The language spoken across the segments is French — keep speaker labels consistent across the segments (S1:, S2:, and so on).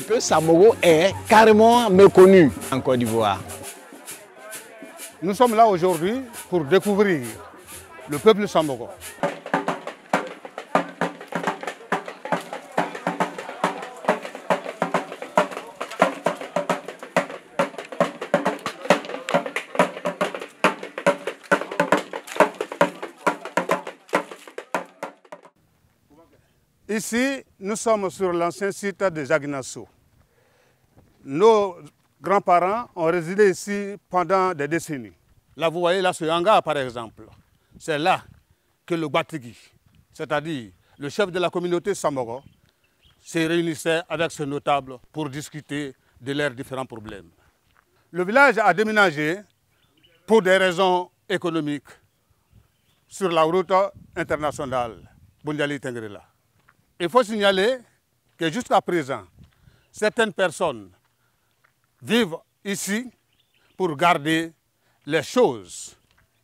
S1: que Samboko est carrément méconnu en Côte d'Ivoire.
S2: Nous sommes là aujourd'hui pour découvrir le peuple Samboko. Ici, nous sommes sur l'ancien site de Jaguinasso. Nos grands-parents ont résidé ici pendant des décennies. Là, vous voyez, là, ce hangar, par exemple, c'est là que le Gbatigi, c'est-à-dire le chef de la communauté Samboko, se réunissait avec ce notable pour discuter de leurs différents problèmes. Le village a déménagé pour des raisons économiques sur la route internationale Bundiali-Tengrela. Il faut signaler que jusqu'à présent, certaines personnes vivent ici pour garder les choses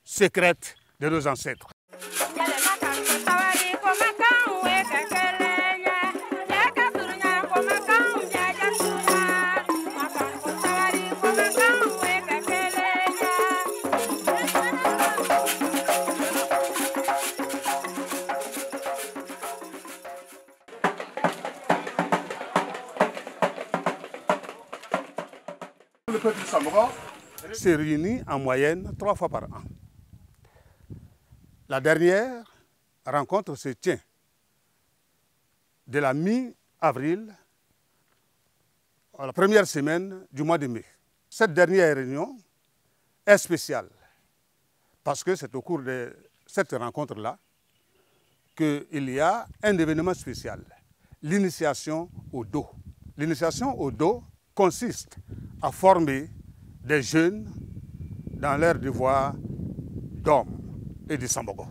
S2: secrètes de nos ancêtres. Le peuple Samboko se réunit en moyenne 3 fois par an. La dernière rencontre se tient de la mi-avril à la première semaine du mois de mai. Cette dernière réunion est spéciale parce que c'est au cours de cette rencontre-là qu'il y a un événement spécial, l'initiation au Do. L'initiation au Do consiste à former des jeunes dans leur devoir d'hommes et de Samboko.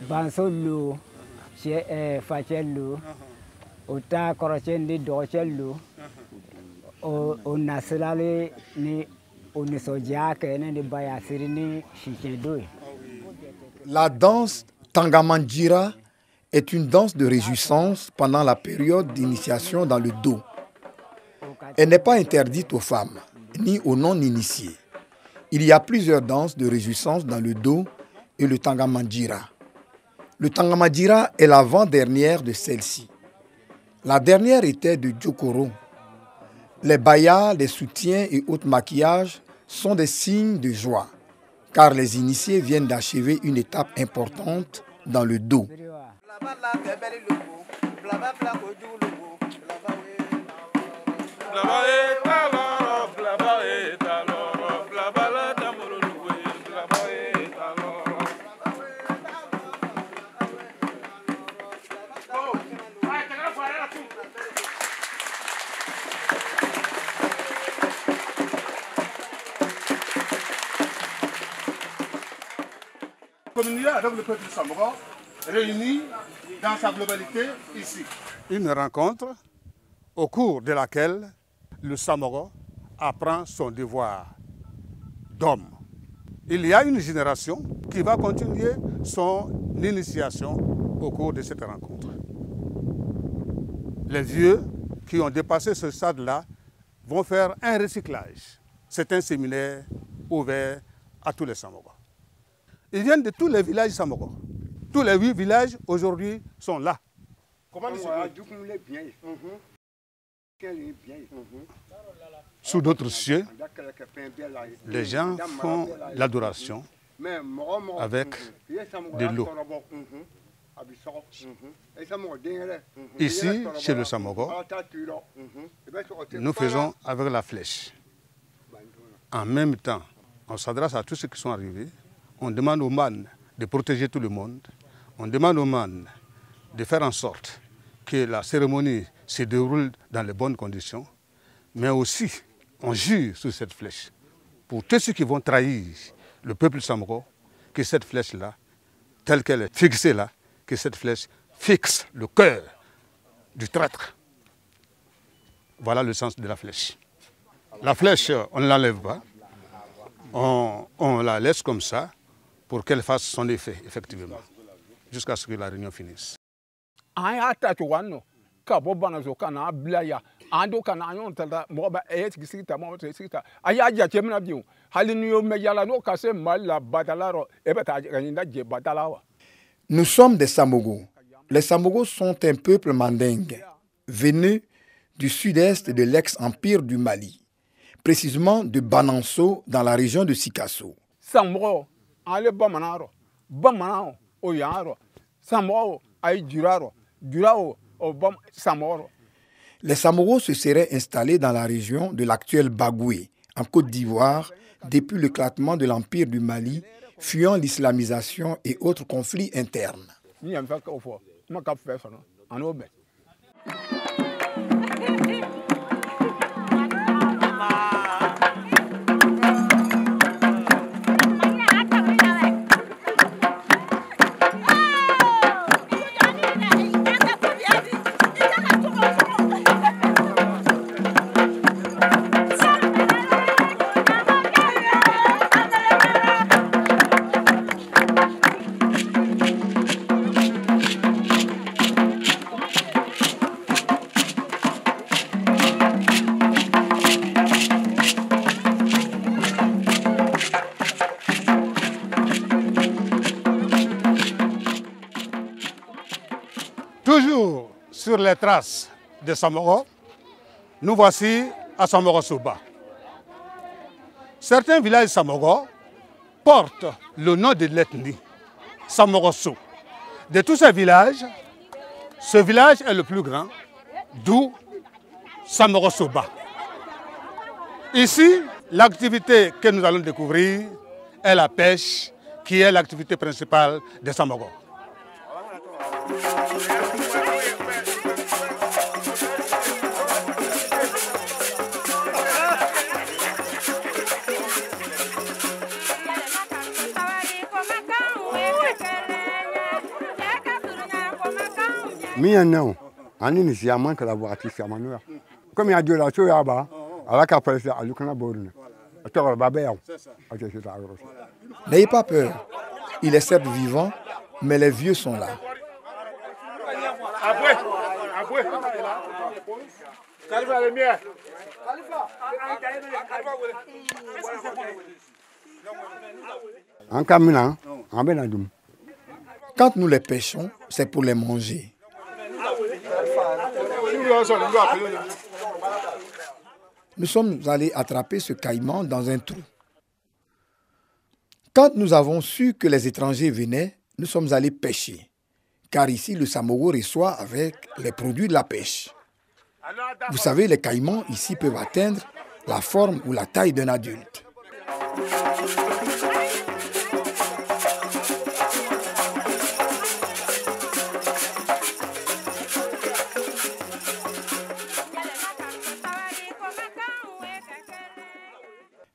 S3: Bansolu, Fachelu, Ota Korochendi Dochelu, O Nasalale ni Onisojake ni Bayasirini Chichedoui.
S4: La danse Tangamandjira est une danse de réjouissance pendant la période d'initiation dans le Do. Elle n'est pas interdite aux femmes, ni aux non-initiés. Il y a plusieurs danses de réjouissance dans le Do et le Tangamandjira. Le Tangamandjira est l'avant-dernière de celle-ci. La dernière était de Djokoro. Les bayas, les soutiens et autres maquillages sont des signes de joie, car les initiés viennent d'achever une étape importante dans le Do.
S2: Communier avec le peuple Samboko réuni dans sa globalité ici. Une rencontre au cours de laquelle le Samboko apprend son devoir d'homme. Il y a une génération qui va continuer son initiation au cours de cette rencontre. Les vieux qui ont dépassé ce stade-là vont faire un recyclage. C'est un séminaire ouvert à tous les Samboko. Ils viennent de tous les villages Samoko. Tous les 8 villages aujourd'hui sont là.
S5: Comment ils sont?
S2: Sous d'autres cieux, les gens font l'adoration avec de l'eau. Ici, chez le Samoko, nous faisons avec la flèche. En même temps, on s'adresse à tous ceux qui sont arrivés. On demande aux man de protéger tout le monde. On demande aux man de faire en sorte que la cérémonie se déroule dans les bonnes conditions. Mais aussi, on jure sur cette flèche, pour tous ceux qui vont trahir le peuple Samoko, que cette flèche-là, telle qu'elle est fixée là, que cette flèche fixe le cœur du traître. Voilà le sens de la flèche. La flèche, on ne l'enlève pas. On la laisse comme ça pour qu'elle fasse son effet, effectivement, jusqu'à ce que la réunion finisse.
S4: Nous sommes des Samogos. Les Samogos sont un peuple mandingue, venu du sud-est de l'ex-empire du Mali, précisément de Bananso dans la région de Sikasso. Les Samogos se seraient installés dans la région de l'actuel Bagoué, en Côte d'Ivoire, depuis l'éclatement de l'empire du Mali, fuyant l'islamisation et autres conflits internes.
S2: Toujours sur les traces de Samoko, nous voici à Samoko-Souba. Certains villages Samoko portent le nom de l'ethnie Samoko-Sou. De tous ces villages, ce village est le plus grand, d'où Samoko-Souba. Ici, l'activité que nous allons découvrir est la pêche, qui est l'activité principale de Samoko.
S5: Mien non, ani ni si aman kala wakati si amanu. Comme il y a Dieu là, tu es là-bas, alors qu'après ça, il y a borne.
S4: N'ayez pas peur, il est certes vivant, mais les vieux sont là. Quand nous les pêchons, c'est pour les manger. Nous sommes allés attraper ce caïman dans un trou. Quand nous avons su que les étrangers venaient, nous sommes allés pêcher. Car ici, le Samogo reçoit avec les produits de la pêche. Vous savez, les caïmans ici peuvent atteindre la forme ou la taille d'un adulte.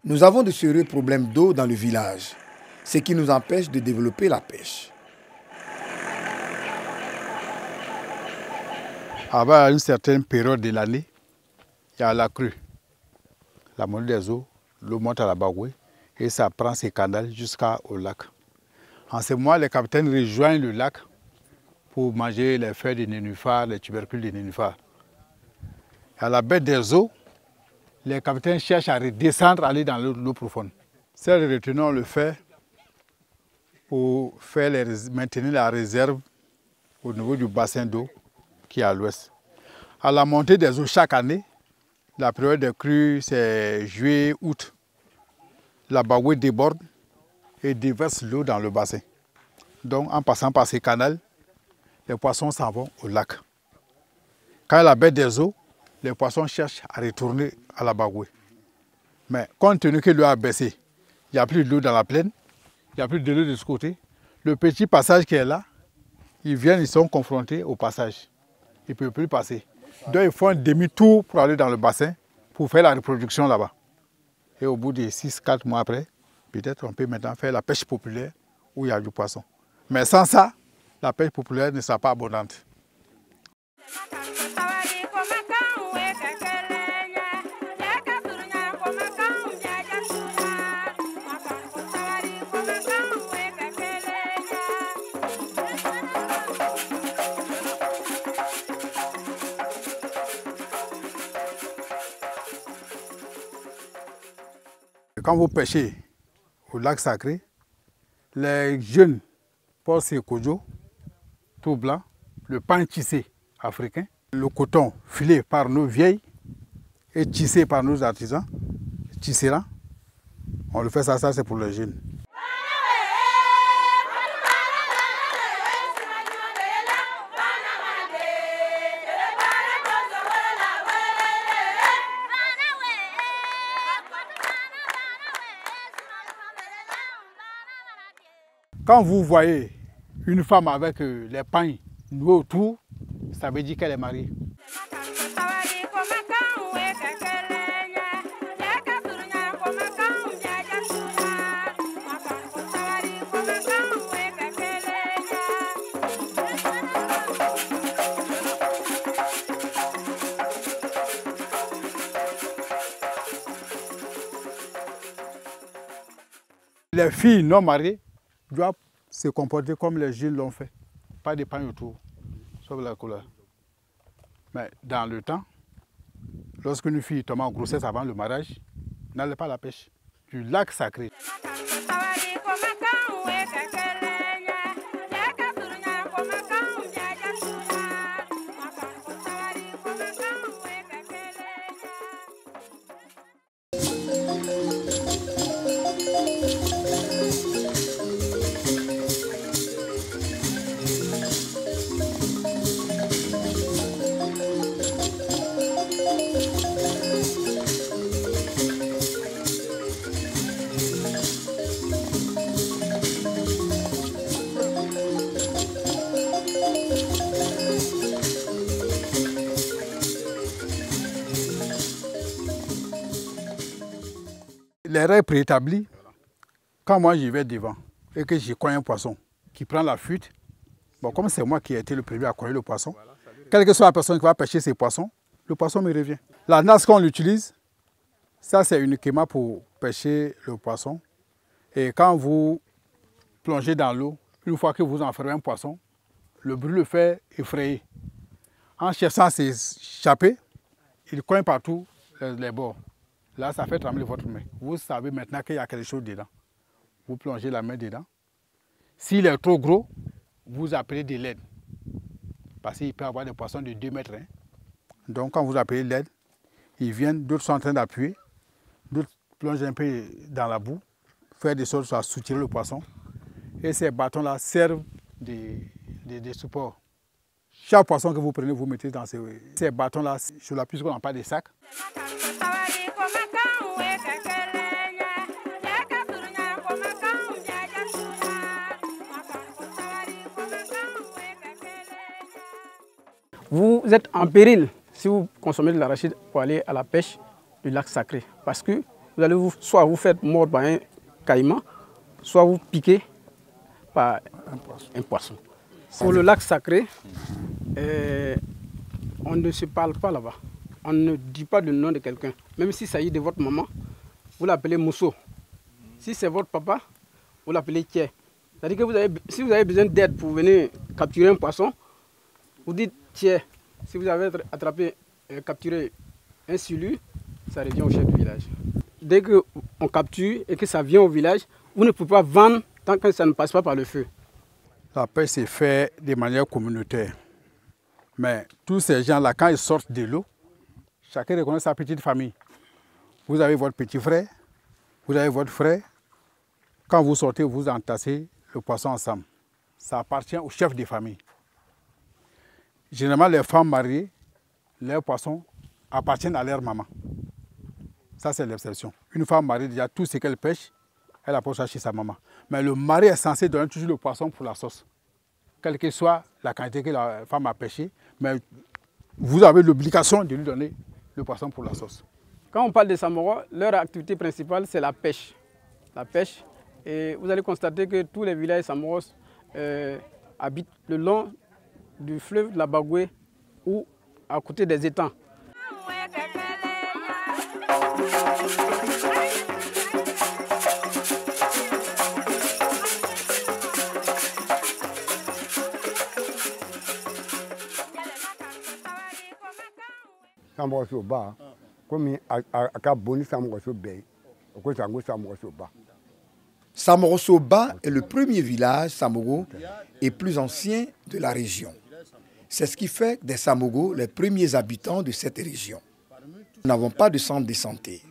S4: Nous avons de sérieux problèmes d'eau dans le village, ce qui nous empêche de développer la pêche.
S6: À une certaine période de l'année, il y a la crue, la montée des eaux, l'eau monte à la Bagoué et ça prend ses canals jusqu'au lac. En ce moment, les capitaines rejoignent le lac pour manger les feuilles de nénuphar, les tubercules de nénuphar. À la bête des eaux, les capitaines cherchent à redescendre, aller dans l'eau profonde. Celles retenant le fait pour maintenir la réserve au niveau du bassin d'eau qui est à l'ouest. À la montée des eaux chaque année, la période de crue c'est juillet-août. La Baoue déborde et déverse l'eau dans le bassin. Donc en passant par ces canaux, les poissons s'en vont au lac. Quand il y a la baisse des eaux, les poissons cherchent à retourner à la Baoue. Mais compte tenu que l'eau a baissé, il n'y a plus d'eau dans la plaine, il n'y a plus de l'eau de ce côté. Le petit passage qui est là, ils viennent, ils sont confrontés au passage. Ils ne peuvent plus passer. Donc ils font un demi-tour pour aller dans le bassin, pour faire la reproduction là-bas. Et au bout de 6-4 mois après, peut-être on peut maintenant faire la pêche populaire où il y a du poisson. Mais sans ça, la pêche populaire ne sera pas abondante. Quand vous pêchez au lac Sacré, les jeunes portent ces kojo, tout blanc, le pain tissé africain, le coton filé par nos vieilles et tissé par nos artisans, tisserands. On le fait ça c'est pour les jeunes. Quand vous voyez une femme avec les pains noués autour, ça veut dire qu'elle est mariée. Les filles non mariées doivent se comporter comme les jeunes l'ont fait. Pas de pain autour, sauf la couleur. Mais dans le temps, lorsqu'une fille tombe en grossesse avant le mariage, n'allait pas à la pêche du lac Sacré. Les règles préétablies, quand moi j'y vais devant et que je cogne un poisson qui prend la fuite, bon, comme c'est moi qui ai été le premier à cogner le poisson, quelle que soit la personne qui va pêcher ces poissons, le poisson me revient. La nasse qu'on utilise, ça c'est uniquement pour pêcher le poisson. Et quand vous plongez dans l'eau, une fois que vous enfermez un poisson, le bruit le fait effrayer. En cherchant à s'échapper, il cogne partout les bords. Là, ça fait trembler votre main. Vous savez maintenant qu'il y a quelque chose dedans. Vous plongez la main dedans. S'il est trop gros, vous appelez de l'aide. Parce qu'il peut y avoir des poissons de 2 mètres. Hein. Donc, quand vous appelez l'aide, ils viennent, d'autres sont en train d'appuyer, d'autres plongent un peu dans la boue, faire des sortes à soutirer le poisson. Et ces bâtons-là servent de support. Chaque poisson que vous prenez, vous mettez dans ces bâtons-là sur la puisqu'on n'a pas de sac.
S7: Vous êtes en péril si vous consommez de l'arachide pour aller à la pêche du lac Sacré. Parce que vous allez soit vous faire mordre par un caïman, soit vous piquer par un poisson. Pour le lac Sacré, on ne se parle pas là-bas. On ne dit pas le nom de quelqu'un. Même s'il s'agit de votre maman, vous l'appelez Mousso. Si c'est votre papa, vous l'appelez Thier. C'est-à-dire que si vous avez besoin d'aide pour venir capturer un poisson, vous dites Thier. Si vous avez capturé un silure, ça revient au chef du village. Dès qu'on capture et que ça vient au village, vous ne pouvez pas vendre tant que ça ne passe pas par le feu.
S6: La pêche s'est faite de manière communautaire. Mais tous ces gens-là, quand ils sortent de l'eau, chacun reconnaît sa petite famille. Vous avez votre petit frère, vous avez votre frère. Quand vous sortez, vous entassez le poisson ensemble. Ça appartient au chef de famille. Généralement, les femmes mariées, leurs poissons appartiennent à leur maman. Ça, c'est l'exception. Une femme mariée, déjà, tout ce qu'elle pêche, elle apporte ça chez sa maman. Mais le mari est censé donner toujours le poisson pour la sauce. Quelle que soit la quantité que la femme a pêché, mais vous avez l'obligation de lui donner le poisson pour la sauce.
S7: Quand on parle des Samarois, leur activité principale, c'est la pêche. La pêche. Et vous allez constater que tous les villages Samarois habitent le long du fleuve de la Bagoué ou à côté des étangs.
S4: Samorosoba est le premier village Samoro et plus ancien de la région. C'est ce qui fait des Samogos les premiers habitants de cette région. Nous n'avons pas de centre de santé.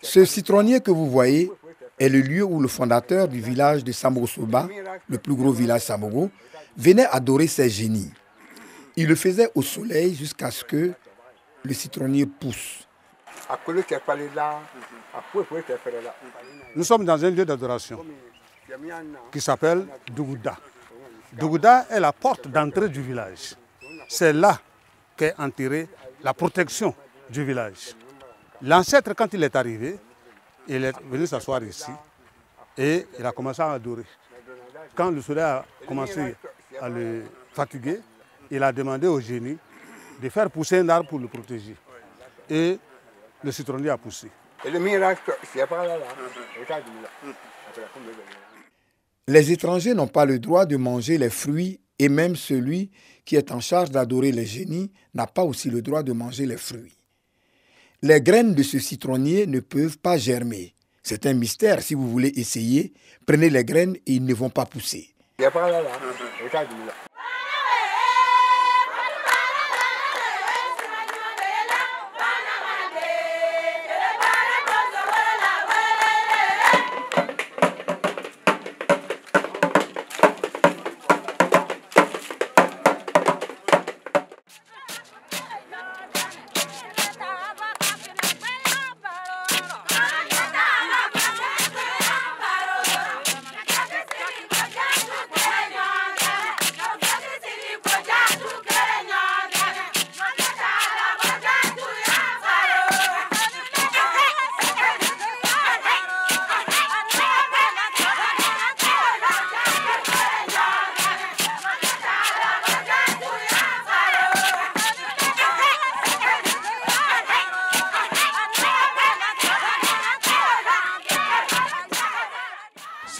S4: Ce citronnier que vous voyez est le lieu où le fondateur du village de Samorosoba, le plus gros village Samogo, venait adorer ses génies. Il le faisait au soleil jusqu'à ce que le citronnier pousse.
S2: Nous sommes dans un lieu d'adoration qui s'appelle Dougouda. Dougouda est la porte d'entrée du village. C'est là qu'est enterrée la protection du village. L'ancêtre, quand il est arrivé, il est venu s'asseoir ici et il a commencé à adorer. Quand le soleil a commencé à le fatiguer, il a demandé au génie de faire pousser un arbre pour le protéger. Et le citronnier a poussé.
S4: Les étrangers n'ont pas le droit de manger les fruits et même celui qui est en charge d'adorer les génies n'a pas aussi le droit de manger les fruits. Les graines de ce citronnier ne peuvent pas germer. C'est un mystère. Si vous voulez essayer, prenez les graines et ils ne vont pas pousser.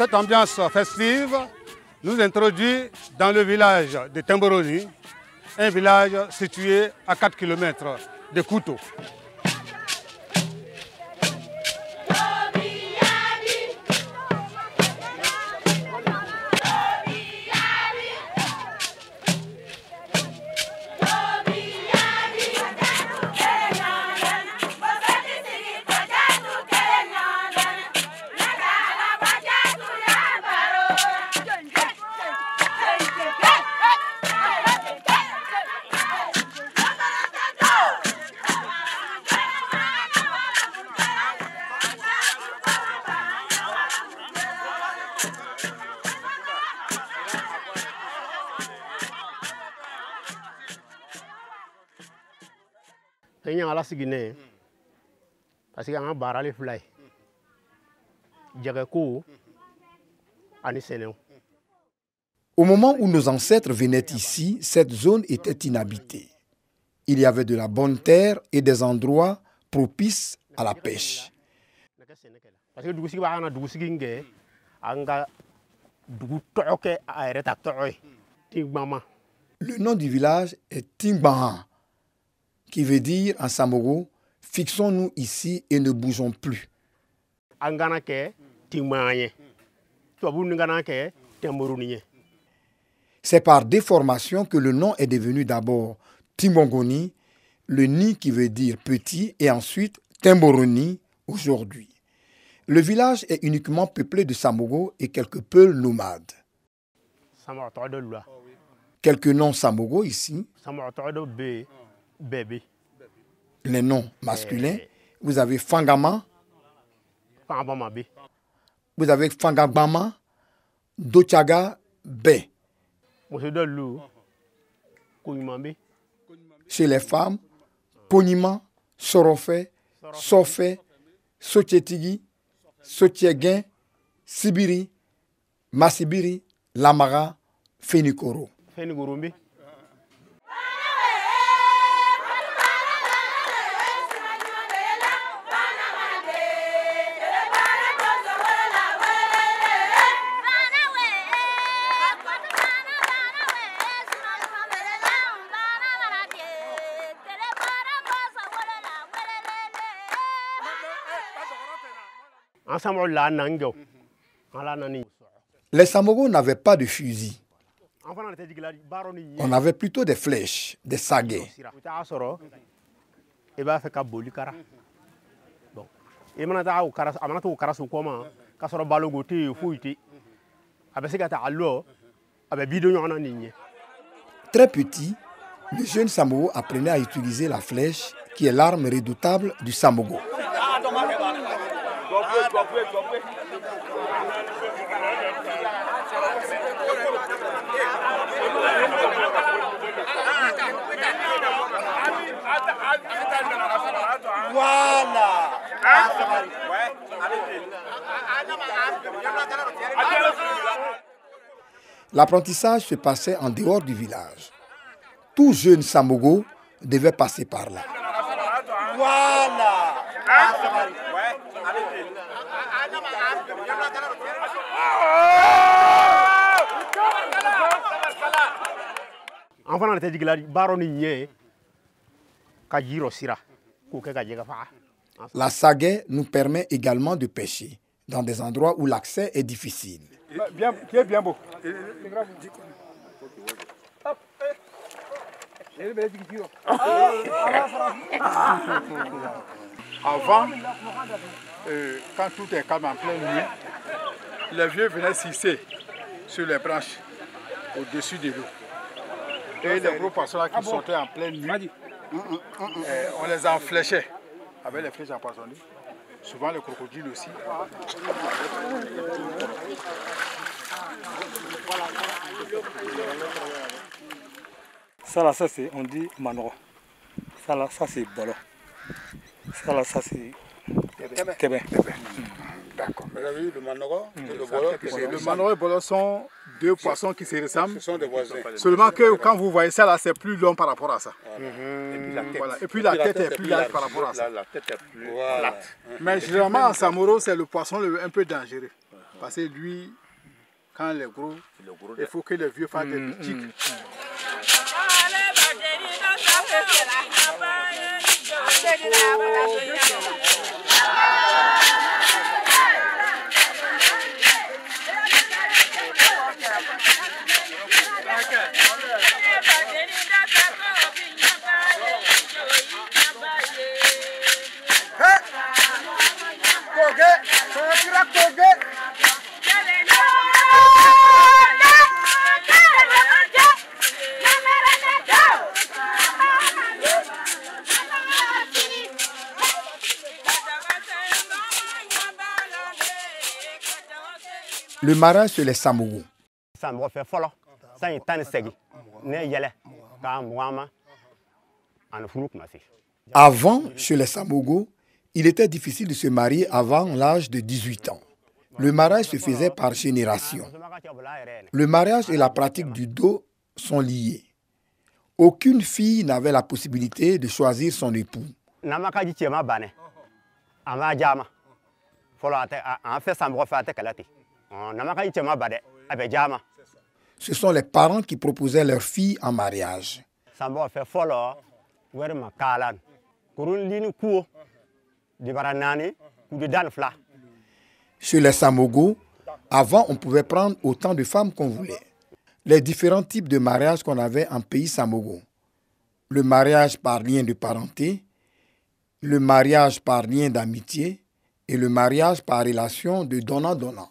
S2: Cette ambiance festive nous introduit dans le village de Temboroni, un village situé à 4 km de Kouto.
S4: Au moment où nos ancêtres venaient ici, cette zone était inhabitée. Il y avait de la bonne terre et des endroits propices à la pêche. Le nom du village est Tingbahan, qui veut dire en Samogo, fixons-nous ici et ne bougeons plus. C'est par déformation que le nom est devenu d'abord Timbongoni, le ni qui veut dire petit, et ensuite Temboroni aujourd'hui. Le village est uniquement peuplé de Samogo et quelques peuls nomades. Quelques noms Samogo ici. Les noms masculins. Vous avez Fangama. Vous avez Fangabama, Dochaga, Bé. Chez les femmes, Ponima, Sorofé, Sofé, Sotietigi, Sotieguen, Sibiri, Masibiri, Lamara, Fénikoro. Les Samogo n'avaient pas de fusil. On avait plutôt des flèches, des saguets. Très petit, le jeune Samogo apprenait à utiliser la flèche, qui est l'arme redoutable du Samogo. L'apprentissage se passait en dehors du village. Tout jeune Samogo devait passer par là. La sagaie nous permet également de pêcher dans des endroits où l'accès est difficile.
S6: Bien beau. Avant, quand tout est calme en pleine nuit, les vieux venaient s'hisser sur les branches au-dessus de l'eau. Et les gros poissons là qui sortaient en pleine nuit, on les enfléchait avec les flèches empoisonnées. Souvent les crocodiles aussi.
S8: Ça là, ça c'est, on dit manoro. Ça là, ça c'est bolo. Ça là, ça c'est tébé.
S6: D'accord. Vous avez vu le manoro et le bolo. Le manoro et le bolo sont deux poissons qui se ressemblent. Ce sont des voisins. Seulement que quand vous voyez ça là, c'est plus long par rapport à ça. Et puis la tête est plus large par rapport à ça. La tête est plus plate. Mais généralement en Samoro, c'est le poisson un peu dangereux. Parce que lui, quand il est gros, il faut que les vieux fassent des boutiques.
S4: Le marin sur les Samogo. Avant, chez les Samogo, il était difficile de se marier avant l'âge de 18 ans. Le mariage se faisait par génération. Le mariage et la pratique du do sont liés. Aucune fille n'avait la possibilité de choisir son époux. Ce sont les parents qui proposaient leurs filles en mariage. Chez les Samogo, avant, on pouvait prendre autant de femmes qu'on voulait. Les différents types de mariage qu'on avait en pays Samogo. Le mariage par lien de parenté, le mariage par lien d'amitié et le mariage par relation de donnant-donnant.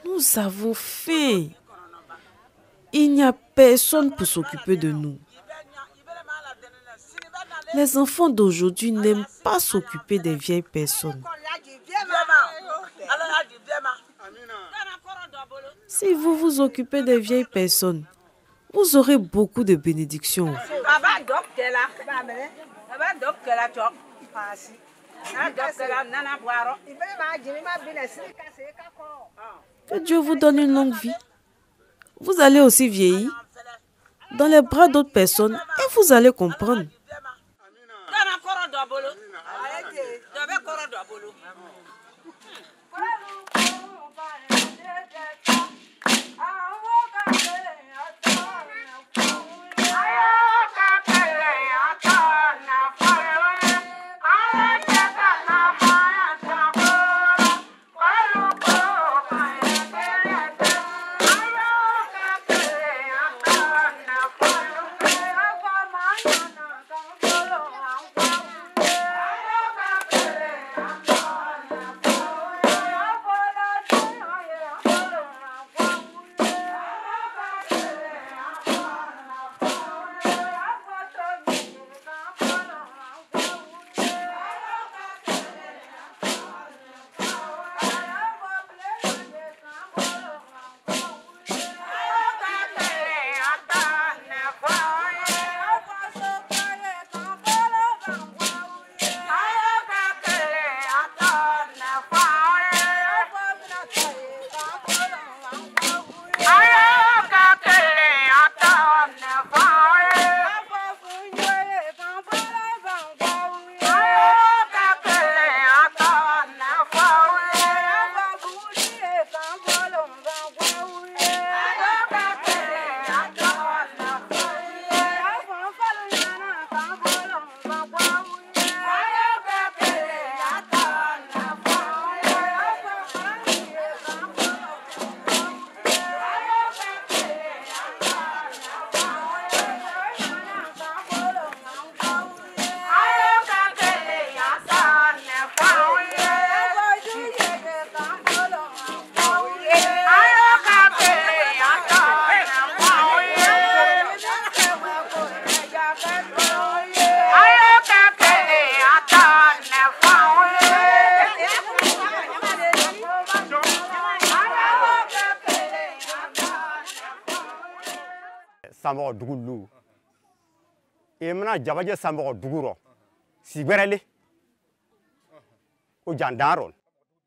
S9: Nous avons faim. Il n'y a personne pour s'occuper de nous. Les enfants d'aujourd'hui n'aiment pas s'occuper des vieilles personnes. Si vous vous occupez des vieilles personnes, vous aurez beaucoup de bénédictions. Que Dieu vous donne une longue vie. Vous allez aussi vieillir dans les bras d'autres personnes et vous allez comprendre.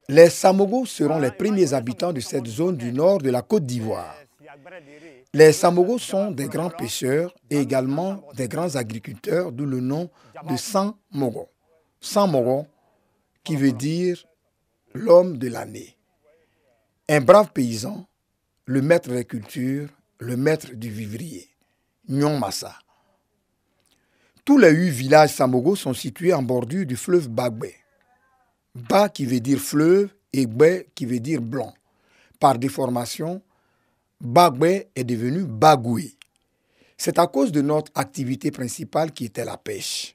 S9: Les Samogo seront les premiers habitants de cette zone du nord de la Côte d'Ivoire.
S4: Les Samogos sont des grands pêcheurs et également des grands agriculteurs, d'où le nom de Sanmogo. Sanmogo, qui veut dire l'homme de l'année. Un brave paysan, le maître des cultures, le maître du vivrier. Nyon Massa. Tous les 8 villages Samogos sont situés en bordure du fleuve Bagbe. Ba qui veut dire fleuve et Gbe qui veut dire blanc. Par déformation, Bagbe est devenu Bagoué. C'est à cause de notre activité principale qui était la pêche.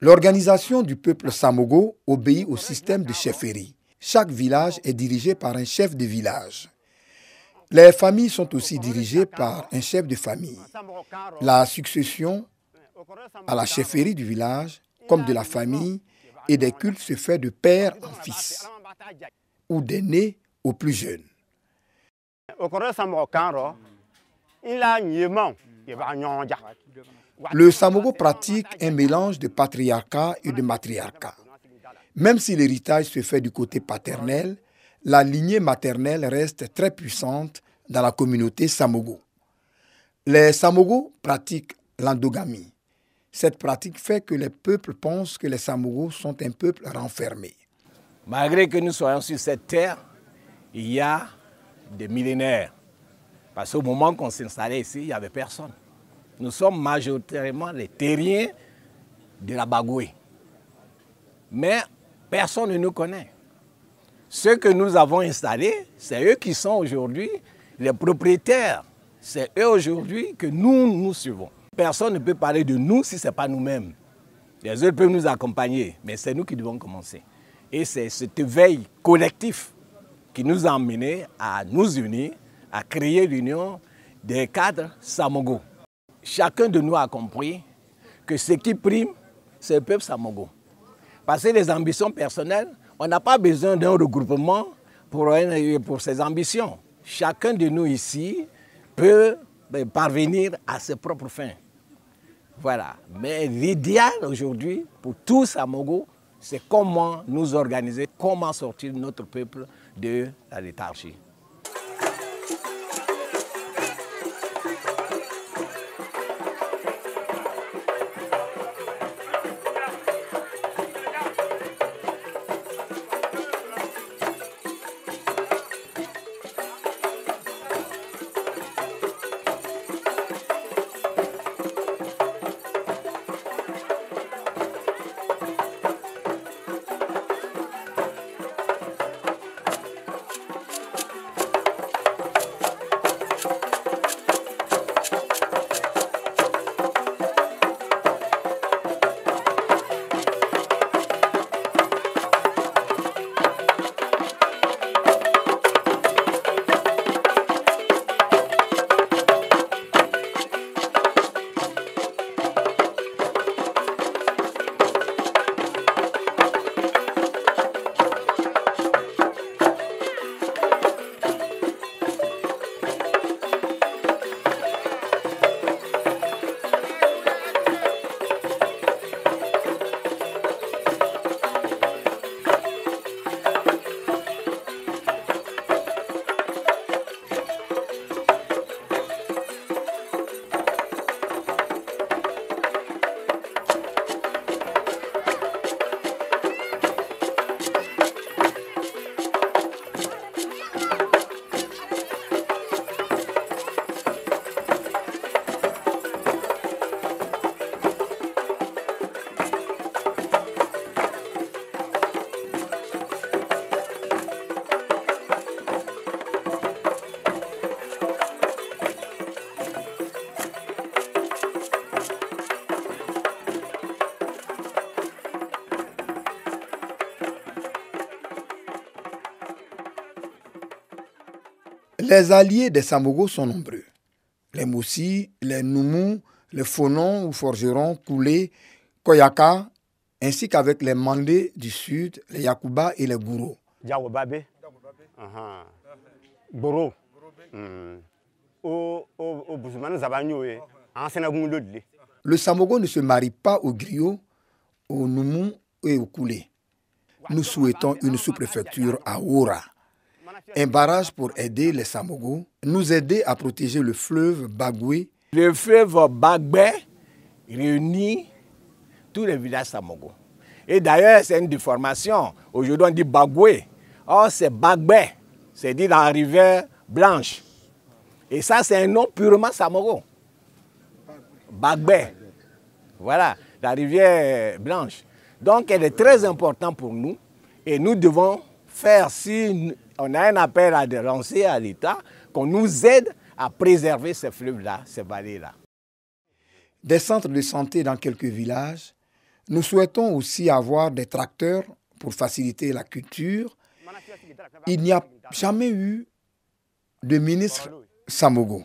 S4: L'organisation du peuple Samogo obéit au système de chefferie. Chaque village est dirigé par un chef de village. Les familles sont aussi dirigées par un chef de famille. La succession à la chefferie du village, comme de la famille et des cultes, se fait de père en fils ou d'aîné au plus jeune. Le Samogo pratique un mélange de patriarcat et de matriarcat. Même si l'héritage se fait du côté paternel, la lignée maternelle reste très puissante dans la communauté Samogo. Les Samogo pratiquent l'endogamie. Cette pratique fait que les peuples pensent que les Samogos sont un peuple renfermé.
S1: Malgré que nous soyons sur cette terre, il y a des millénaires. Parce qu'au moment qu'on s'installait ici, il n'y avait personne. Nous sommes majoritairement les terriens de la Bagoué. Mais personne ne nous connaît. Ceux que nous avons installés, c'est eux qui sont aujourd'hui les propriétaires. C'est eux aujourd'hui que nous suivons. Personne ne peut parler de nous si ce n'est pas nous-mêmes. Les autres peuvent nous accompagner, mais c'est nous qui devons commencer. Et c'est cet éveil collectif qui nous a amenés à nous unir, à créer l'union des cadres Samogo. Chacun de nous a compris que ce qui prime, c'est le peuple Samogo. Parce que les ambitions personnelles, on n'a pas besoin d'un regroupement pour ses ambitions. Chacun de nous ici peut parvenir à ses propres fins. Voilà. Mais l'idéal aujourd'hui pour tous Samogo, c'est comment nous organiser, comment sortir notre peuple de la léthargie.
S4: Les alliés des Samogos sont nombreux. Les Moussi, les Noumou, les Fonons ou forgerons, Koulé, Koyaka, ainsi qu'avec les Mandés du Sud, les Yakuba et les Gouro. Le Samogo ne se marie pas au griot, au Noumou et au Koulé. Nous souhaitons une sous-préfecture à Oura. un barrage pour aider les Samogo, nous aider à protéger le fleuve Bagoué.
S1: Le fleuve Bagoué réunit tous les villages Samogo. Et d'ailleurs, c'est une déformation. Aujourd'hui, on dit Bagoué. Or, c'est Bagoué, c'est dit dans la rivière Blanche. Et ça, c'est un nom purement Samogo. Bagoué. Voilà, la rivière Blanche. Donc, elle est très importante pour nous. Et nous devons faire, si on a un appel à lancer à l'État, qu'on nous aide à préserver ces fleuves-là, ces vallées-là.
S4: Des centres de santé dans quelques villages. Nous souhaitons aussi avoir des tracteurs pour faciliter la culture. Il n'y a jamais eu de ministre Samogo.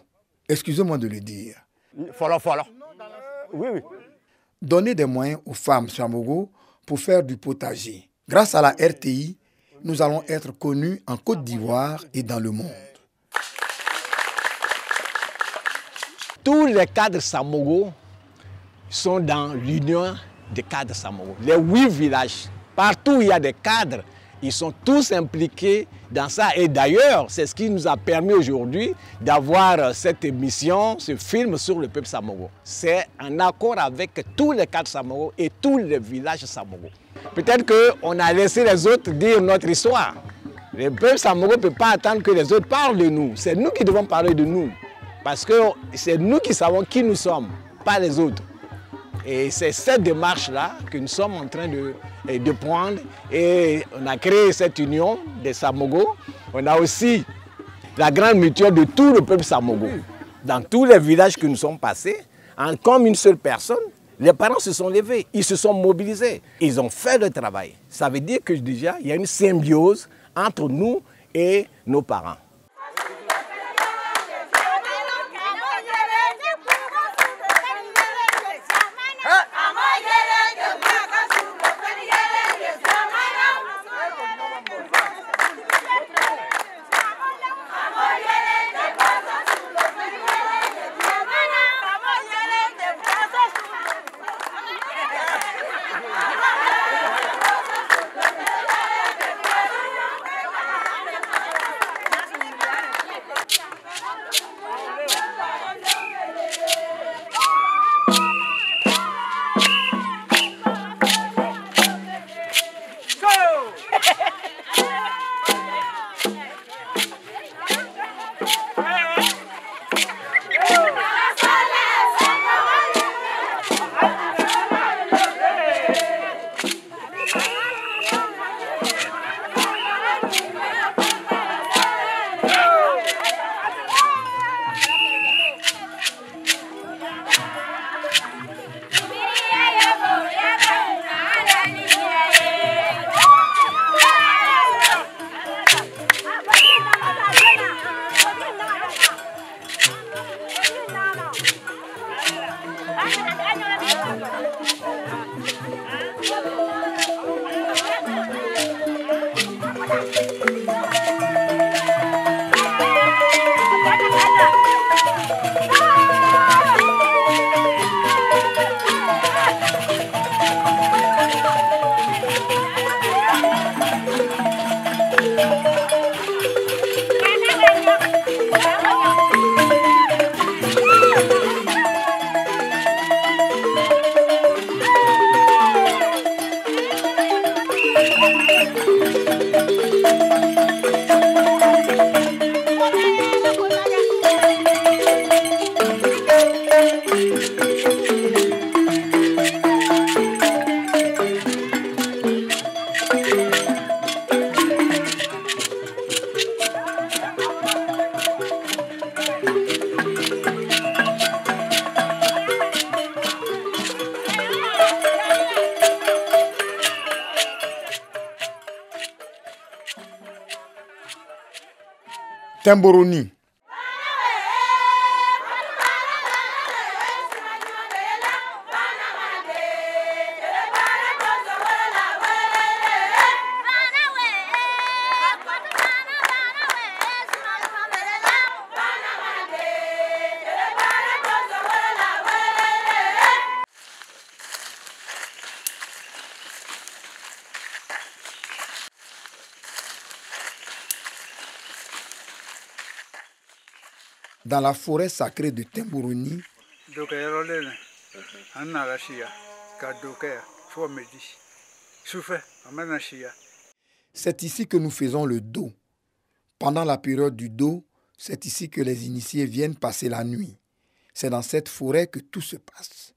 S4: Excusez-moi de le dire.
S5: Oui, oui.
S4: Donner des moyens aux femmes Samogo pour faire du potager. Grâce à la RTI, nous allons être connus en Côte d'Ivoire et dans le monde.
S1: Tous les cadres Samogo sont dans l'union des cadres Samogo. Les 8 villages, partout où il y a des cadres, ils sont tous impliqués dans ça. Et d'ailleurs, c'est ce qui nous a permis aujourd'hui d'avoir cette émission, ce film sur le peuple Samogo. C'est en accord avec tous les cadres Samogo et tous les villages Samogo. Peut-être qu'on a laissé les autres dire notre histoire. Le peuple Samogo ne peut pas attendre que les autres parlent de nous. C'est nous qui devons parler de nous. Parce que c'est nous qui savons qui nous sommes, pas les autres. Et c'est cette démarche-là que nous sommes en train de prendre. Et on a créé cette union des Samogo. On a aussi la grande mutuelle de tout le peuple Samogo. Dans tous les villages que nous sommes passés, comme une seule personne, les parents se sont levés, ils se sont mobilisés. Ils ont fait le travail. Ça veut dire que déjà, il y a une symbiose entre nous et nos parents.
S4: Temboroni. dans la forêt sacrée de Tembouroni, c'est ici que nous faisons le do. Pendant la période du do, c'est ici que les initiés viennent passer la nuit. C'est dans cette forêt que tout se passe.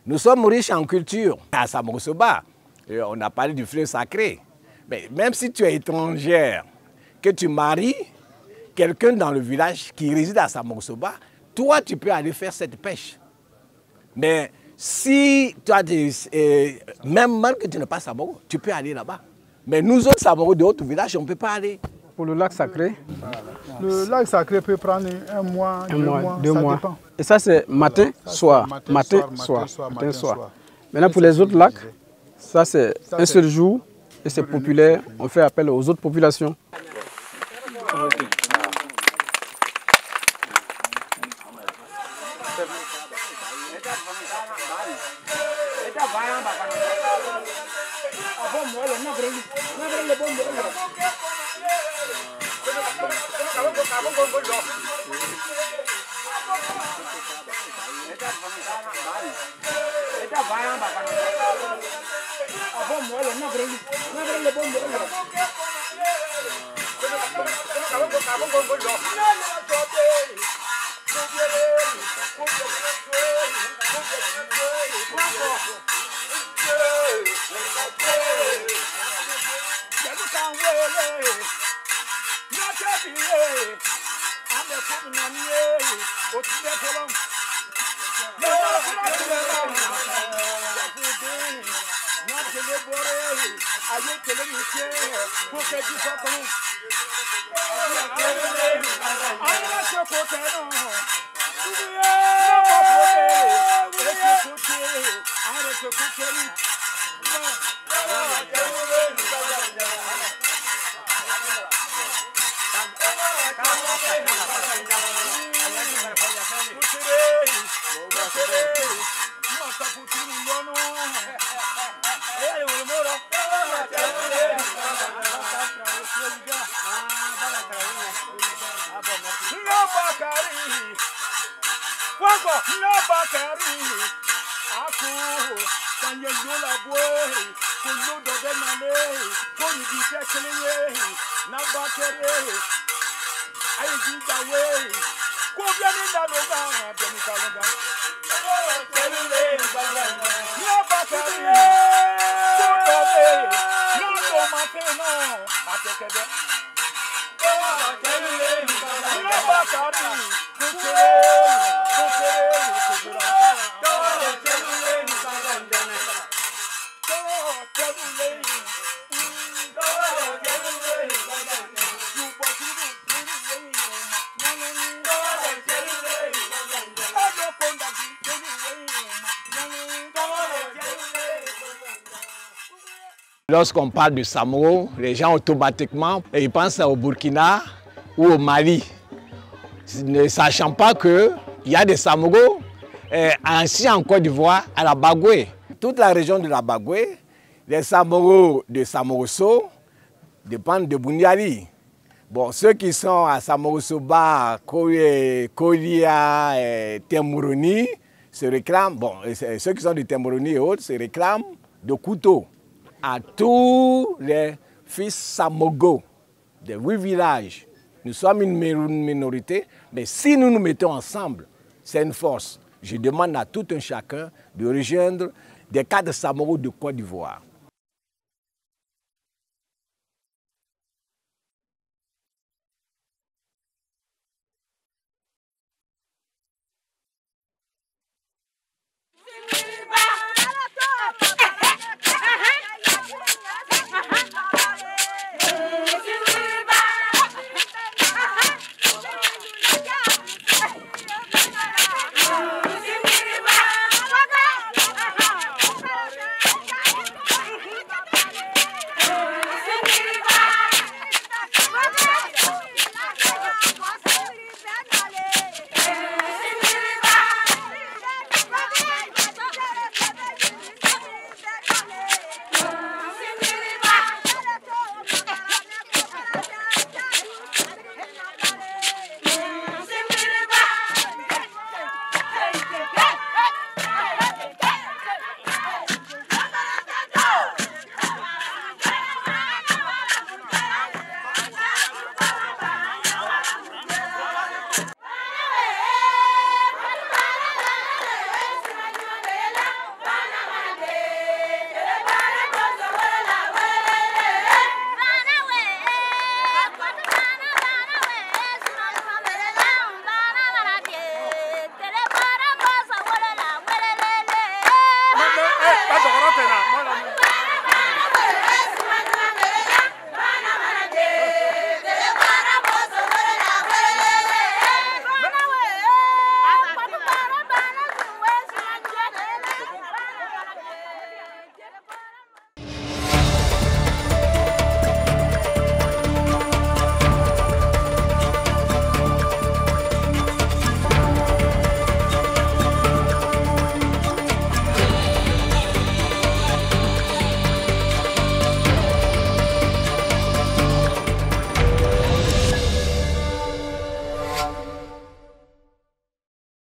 S1: Nous sommes riches en culture. À Samorosoba, on a parlé du fleuve sacré. Mais même si tu es étrangère, que tu maries quelqu'un dans le village qui réside à Samorosoba, toi, tu peux aller faire cette pêche. Mais si toi, même que tu n'es pas Samoro, tu peux aller là-bas. Mais nous autres Samoro de autres villages, on ne peut pas aller.
S7: Pour le lac sacré,
S6: le lac sacré peut prendre un mois, deux mois. Dépend.
S7: Et ça, c'est matin, soir. Matin, soir. Maintenant, pour les autres lacs, ça, c'est un seul jour et c'est populaire. On fait appel aux autres populations.
S1: Lorsqu'on parle de Samoro, les gens automatiquement ils pensent au Burkina ou au Mali, ne sachant pas qu'il y a des Samoro ainsi en Côte d'Ivoire, à la Bagoué. Toute la région de la Bagoué, les Samoro de Samoroso dépendent de Bouniali. Bon, ceux qui sont à Samorosoba, Kolia, Temuruni se réclament, bon, ceux qui sont de Temuruni et autres se réclament de Kouto. À tous les fils Samogo des 8 villages. Nous sommes une minorité, mais si nous nous mettons ensemble, c'est une force. Je demande à tout un chacun de rejoindre des cadres Samoro de Côte d'Ivoire.